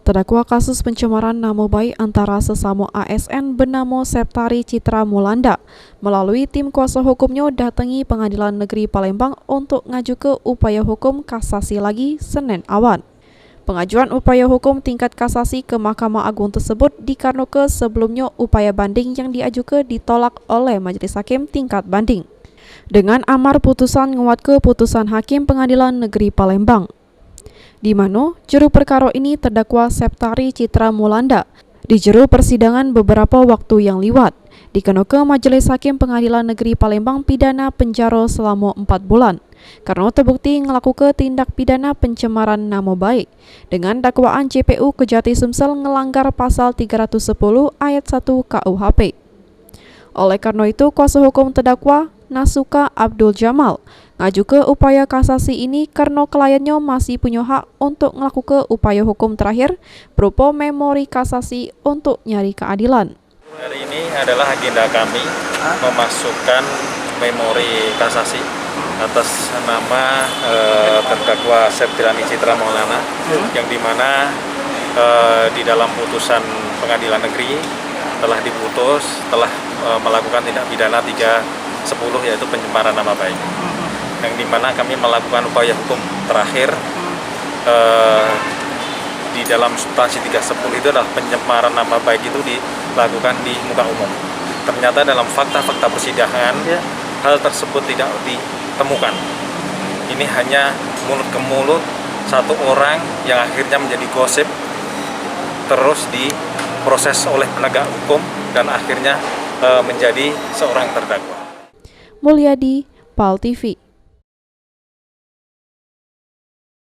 Terdakwa kasus pencemaran nama baik antara sesama ASN bernama Septari Citra Mulanda melalui tim kuasa hukumnya datangi Pengadilan Negeri Palembang untuk ngaju ke upaya hukum kasasi lagi Senin awan. Pengajuan upaya hukum tingkat kasasi ke Mahkamah Agung tersebut dikarenakan sebelumnya upaya banding yang diajukan ditolak oleh Majelis Hakim tingkat banding. Dengan amar putusan nguat ke putusan Hakim Pengadilan Negeri Palembang, di mana juru perkara ini terdakwa Septari Citra Mulanda dijeru persidangan beberapa waktu yang liwat dikenakan Majelis Hakim Pengadilan Negeri Palembang pidana penjara selama 4 bulan karena terbukti melakukan tindak pidana pencemaran nama baik dengan dakwaan JPU Kejati Sumsel ngelanggar pasal 310 ayat 1 KUHP. Oleh karena itu, kuasa hukum terdakwa Nasuka Abdul Jamal ngaju ke upaya kasasi ini karena kliennya masih punya hak untuk melakukan upaya hukum terakhir berupa memori kasasi untuk nyari keadilan. Hari ini adalah agenda kami memasukkan memori kasasi atas nama terdakwa Septari Citra Mulanda yang dimana di dalam putusan pengadilan negeri telah diputus telah melakukan tindak pidana 310 yaitu pencemaran nama baik. Yang dimana kami melakukan upaya hukum terakhir di dalam substansi 310 itu adalah pencemaran nama baik itu dilakukan di muka umum. Ternyata dalam fakta-fakta persidangan hal tersebut tidak ditemukan. Ini hanya mulut ke mulut satu orang yang akhirnya menjadi gosip terus diproses oleh penegak hukum dan akhirnya menjadi seorang terdakwa. Mulyadi, PAL TV.